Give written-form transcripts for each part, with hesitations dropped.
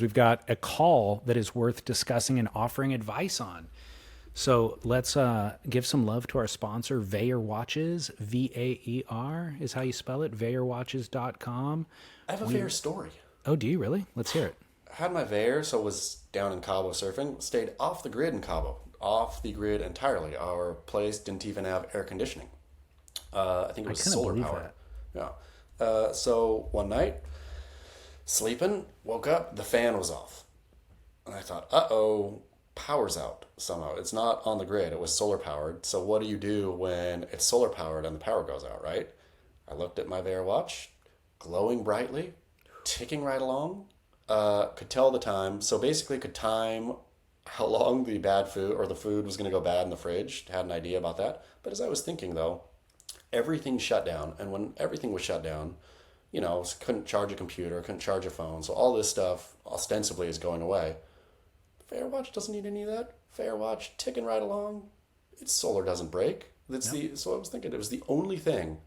We've got a call that is worth discussing and offering advice on. So let's give some love to our sponsor, Vaer Watches. Vaer is how you spell it, vaerwatches.com. I have a Vaer story. Oh, do you really? Let's hear it. I had my Vaer, so was down in Cabo surfing, stayed off the grid in Cabo, off the grid entirely. Our place didn't even have air conditioning. I think it was solar powered. Yeah. So one night, sleeping, woke up, the fan was off. And I thought, uh-oh, power's out somehow. It's not on the grid. It was solar powered. So what do you do when it's solar powered and the power goes out, right? I looked at my Vaer watch, glowing brightly, ticking right along. Could tell the time. So basically could time how long the bad food or the food was going to go bad in the fridge. Had an idea about that. But as I was thinking though, everything shut down. And when everything was shut down, couldn't charge a computer, couldn't charge a phone. So all this stuff ostensibly is going away. Vaer watch doesn't need any of that. Vaer watch ticking right along. Its solar doesn't break. So I was thinking it was the only thing,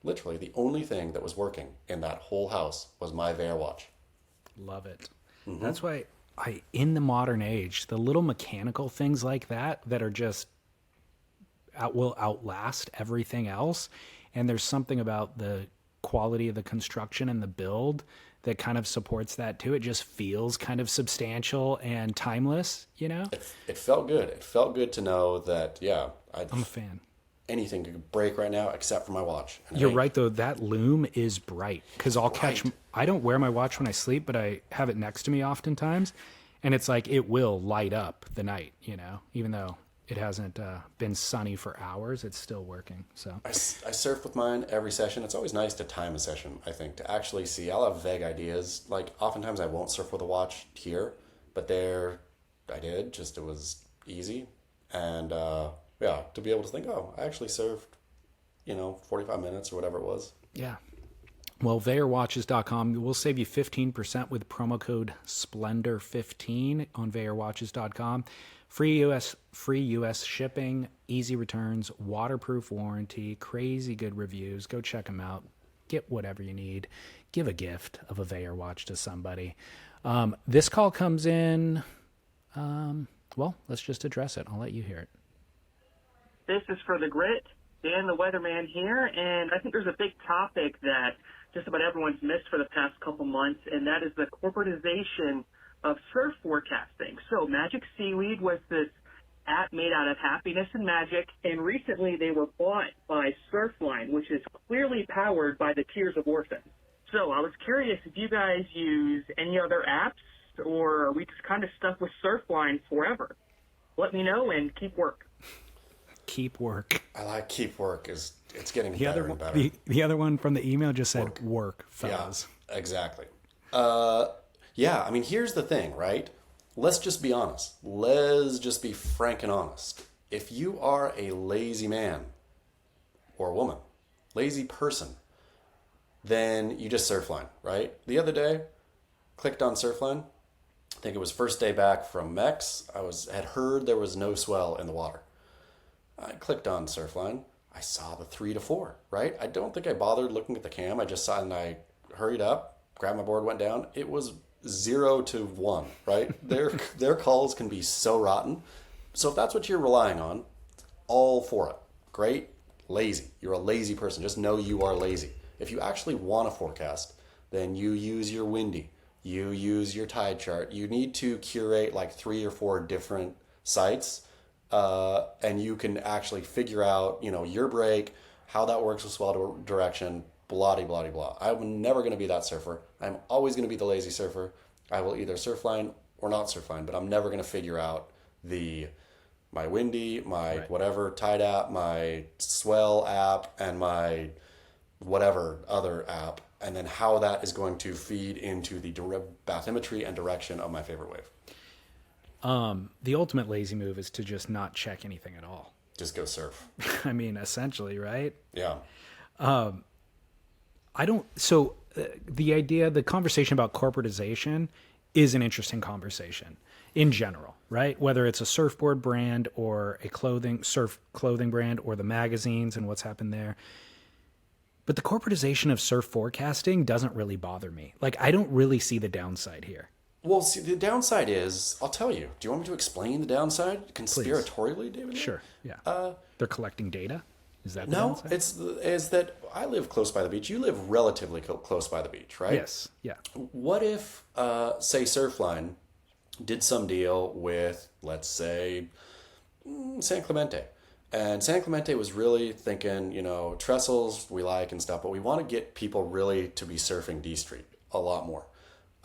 literally the only thing that was working in that whole house was my Vaer watch. Love it. Mm-hmm. That's why in the modern age, the little mechanical things like that are just will outlast everything else. And there's something about the quality of the construction and the build that kind of supports that too. It just feels kind of substantial and timeless, It felt good. It felt good to know that, I'm a fan. Anything could break right now except for my watch. And you're right though, that lume is bright because I don't wear my watch when I sleep, but I have it next to me oftentimes, and it's like it will light up the night, even though it hasn't been sunny for hours, it's still working. So I surf with mine every session. It's always nice to time a session, I think, to actually see. I'll have vague ideas. Like oftentimes I won't surf with a watch here, but there I did. Just it was easy. And to be able to think, I actually surfed, 45 minutes or whatever it was. Yeah. Well, VaerWatches.com will save you 15% with promo code Splendor15 on VaerWatches.com. Free US shipping, easy returns, waterproof warranty, crazy good reviews. Go check them out. Get whatever you need. Give a gift of a Vaer watch to somebody. This call comes in. Let's just address it. I'll let you hear it. This is for the grit. Dan, the weatherman here, and I think there's a big topic that just about everyone's missed for the past couple months, and that is the corporatization of surf forecasting. So Magic Seaweed was this app made out of happiness and magic, and recently they were bought by Surfline, which is clearly powered by the Tears of Orphan. So I was curious if you guys use any other apps, or are we just kind of stuck with Surfline forever? Let me know and keep work. Keep work. I like keep work. It's getting better and better. The other one from the email just said work fellas. Yeah, exactly. Here's the thing, right? Let's just be honest. Let's just be frank and honest. If you are a lazy man or woman, lazy person, then you just Surfline, right? The other day, clicked on Surfline. I think it was first day back from Mex. Had heard there was no swell in the water. I clicked on Surfline. I saw the 3 to 4, right? I don't think I bothered looking at the cam. I just saw it and I hurried up, grabbed my board, went down. It was 0 to 1, right? Their calls can be so rotten. So if that's what you're relying on, all for it. Great. Lazy. You're a lazy person. Just know you are lazy. If you actually want to forecast, then you use your windy. You use your tide chart. You need to curate like 3 or 4 different sites. And you can actually figure out, your break, how that works with swell direction, blah, blah, blah, blah. I'm never going to be that surfer. I'm always going to be the lazy surfer. I will either Surfline or not Surfline, but I'm never going to figure out my windy, my whatever tide app, my swell app, and my whatever other app, and then how that is going to feed into the bathymetry and direction of my favorite wave. The ultimate lazy move is to just not check anything at all. Just go surf. I mean, essentially, right? Yeah. The conversation about corporatization is an interesting conversation in general, right? Whether it's a surfboard brand or a surf clothing brand or the magazines and what's happened there. But the corporatization of surf forecasting doesn't really bother me. Like, I don't really see the downside here. Well, see, the downside is, I'll tell you. Do you want me to explain the downside conspiratorially, David? Sure. Yeah. They're collecting data. Is that the No, downside? is that I live close by the beach. You live relatively close by the beach, right? Yes. Yeah. What if, say, Surfline did some deal with, let's say, San Clemente. And San Clemente was really thinking, trestles we like and stuff, but we want to get people really to be surfing D Street a lot more,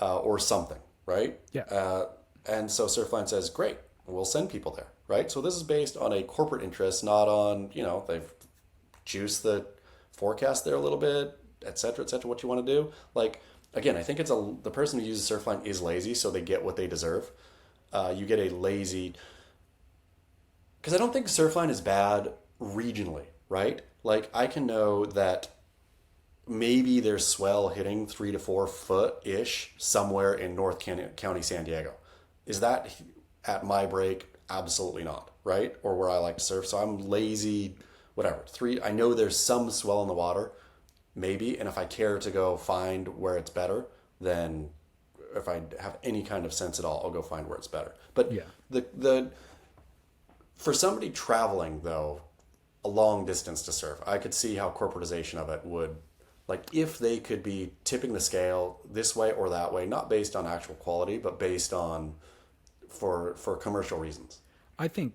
or something, right? Yeah. And so Surfline says, great, we'll send people there, right? So this is based on a corporate interest, not on, they've juiced the forecast there a little bit, et cetera, what you want to do. Like, again, I think the person who uses Surfline is lazy, so they get what they deserve. You get a lazy, because I don't think Surfline is bad regionally, right? Like, I can know that maybe there's swell hitting 3 to 4 foot-ish somewhere in North County, San Diego. Is that at my break? Absolutely not, right? Or where I like to surf. So I'm lazy, whatever. I know there's some swell in the water, maybe, and if I care to go find where it's better, then if I have any kind of sense at all, I'll go find where it's better. But Yeah. For somebody traveling, though, a long distance to surf, I could see how corporatization of it would, like, if they could be tipping the scale this way or that way, not based on actual quality, but based on for commercial reasons. I think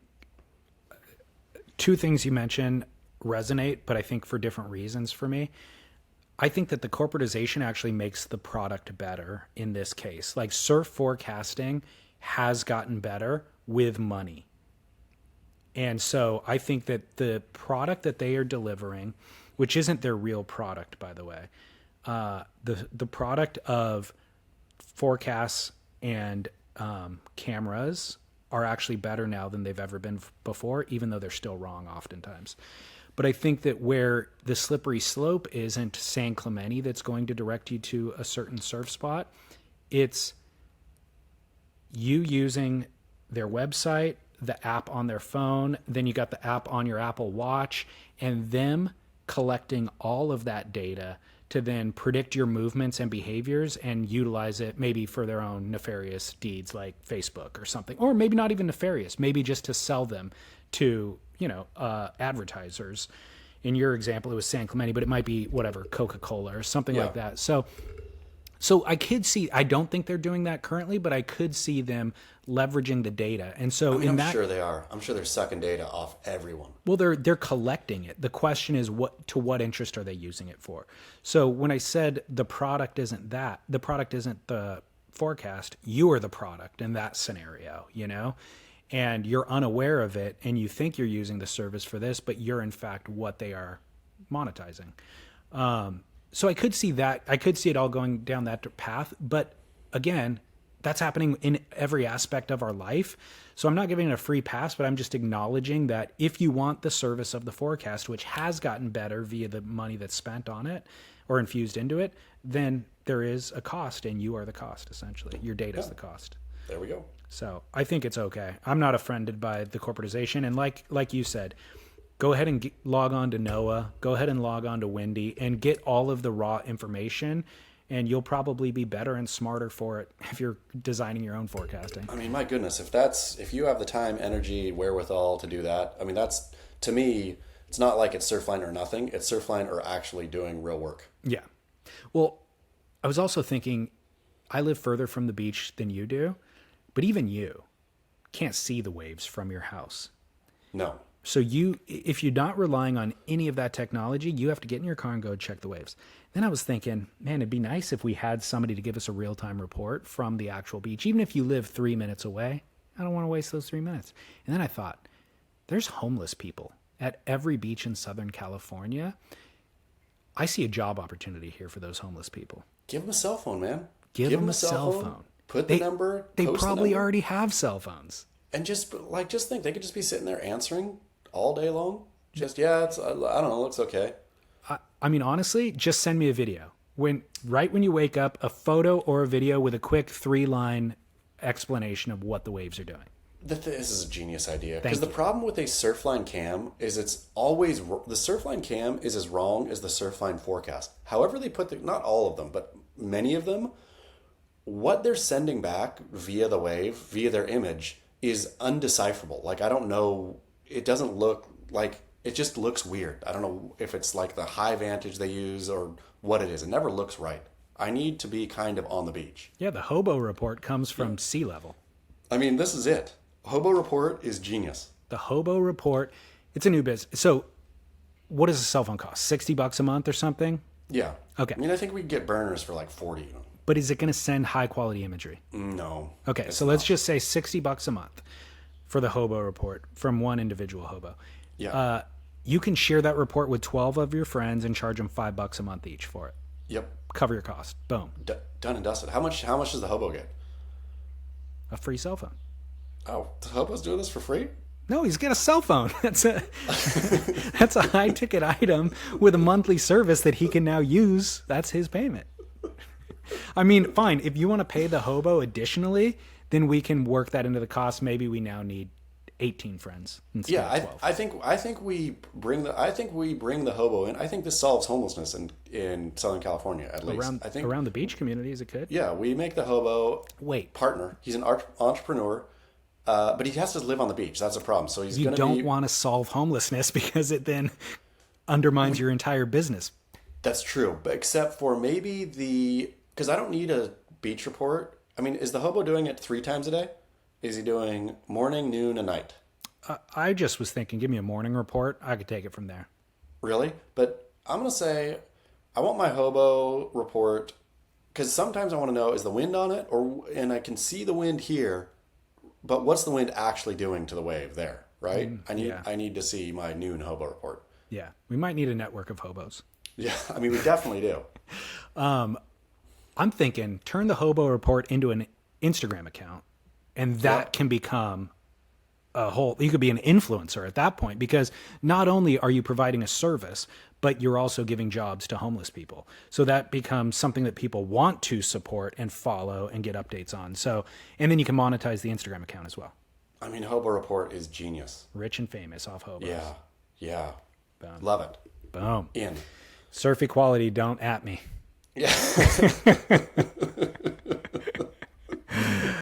two things you mentioned resonate, but I think for different reasons for me. I think that the corporatization actually makes the product better in this case. Like, surf forecasting has gotten better with money. And so I think that the product that they are delivering, which isn't their real product, by the way, the product of forecasts and cameras are actually better now than they've ever been before, even though they're still wrong oftentimes. But I think that where the slippery slope isn't San Clemente that's going to direct you to a certain surf spot, it's you using their website, the app on their phone, then you got the app on your Apple Watch, and them collecting all of that data to then predict your movements and behaviors and utilize it maybe for their own nefarious deeds like Facebook or something, or maybe not even nefarious, maybe just to sell them to, advertisers. In your example, it was San Clemente, but it might be whatever, Coca-Cola or something like that. So I could see, I don't think they're doing that currently, but I could see them leveraging the data. And so I'm sure they are. I'm sure they're sucking data off everyone. Well, they're collecting it. The question is what interest are they using it for? So when I said the product isn't the forecast, you are the product in that scenario, and you're unaware of it and you think you're using the service for this, but you're in fact what they are monetizing. So I could see that. I could see it all going down that path. But again, that's happening in every aspect of our life. So I'm not giving it a free pass, but I'm just acknowledging that if you want the service of the forecast, which has gotten better via the money that's spent on it or infused into it, then there is a cost and you are the cost, essentially. Your data is the cost. There we go. So I think it's okay. I'm not offended by the corporatization. And like you said, go ahead and log on to NOAA, go ahead and log on to Windy and get all of the raw information, and you'll probably be better and smarter for it if you're designing your own forecasting. I mean, my goodness, if you have the time, energy, wherewithal to do that, I mean, that's, to me, it's not like it's Surfline or nothing. It's Surfline or actually doing real work. Yeah. Well, I was also thinking, I live further from the beach than you do, but even you can't see the waves from your house. No. So if you're not relying on any of that technology, you have to get in your car and go check the waves. Then I was thinking, man, it'd be nice if we had somebody to give us a real-time report from the actual beach, even if you live 3 minutes away. I don't want to waste those 3 minutes. And then I thought, there's homeless people at every beach in Southern California. I see a job opportunity here for those homeless people. Give them a cell phone, man. Give them a cell phone. Put the number. They post probably the number, already have cell phones. and just think they could just be sitting there answering all day long. Just, it's, I don't know, looks okay. I mean, honestly, just send me a video. Right when you wake up, a photo or a video with a quick 3-line explanation of what the waves are doing. This is a genius idea. Thank Because the you. problem with a Surfline cam is it's always, the Surfline cam is as wrong as the Surfline forecast. However they put not all of them, but many of them what they're sending back via the wave, via their image, is undecipherable. Like, I don't know. It doesn't look like, it just looks weird. I don't know if it's like the high vantage they use or what it is. It never looks right. I need to be kind of on the beach. Yeah, the hobo report comes from sea level. I mean, this is it. Hobo Report is genius. The hobo report, it's a new business. So what does a cell phone cost? $60 a month or something? Yeah. Okay. I mean, I think we can get burners for like 40. But is it going to send high quality imagery? No. Okay, so let's just say $60 a month for the hobo report from one individual hobo. Yeah. You can share that report with 12 of your friends and charge them $5 a month each for it. Yep. Cover your cost. Boom. Done and dusted. How much does the hobo get? A free cell phone. Oh, the hobo's doing this for free? No, he's got a cell phone. That's a high ticket item with a monthly service that he can now use. That's his payment. I mean, fine. If you want to pay the hobo additionally, then we can work that into the cost. Maybe we now need 18 friends instead of 12. I think we bring the hobo in. I think this solves homelessness in Southern California at least. Around the beach communities, it could. Yeah, we make the hobo partner. He's an entrepreneur, but he has to live on the beach. That's a problem. So you don't want to solve homelessness because it then undermines your entire business. That's true, but except for maybe because I don't need a beach report. I mean, is the hobo doing it 3 times a day? Is he doing morning, noon, and night? I just was thinking, give me a morning report. I could take it from there. Really? But I'm going to say I want my hobo report because sometimes I want to know, is the wind on it? And I can see the wind here, but what's the wind actually doing to the wave there, right? I need to see my noon hobo report. Yeah, we might need a network of hobos. Yeah, I mean, we definitely do. I'm thinking turn the hobo report into an Instagram account, and that can become you could be an influencer at that point, because not only are you providing a service, but you're also giving jobs to homeless people. So that becomes something that people want to support and follow and get updates on. So, and then you can monetize the Instagram account as well. I mean, hobo report is genius. Rich and famous off hobos. Yeah. Boom. Love it. Boom. In. Surf equality, don't at me. Yeah.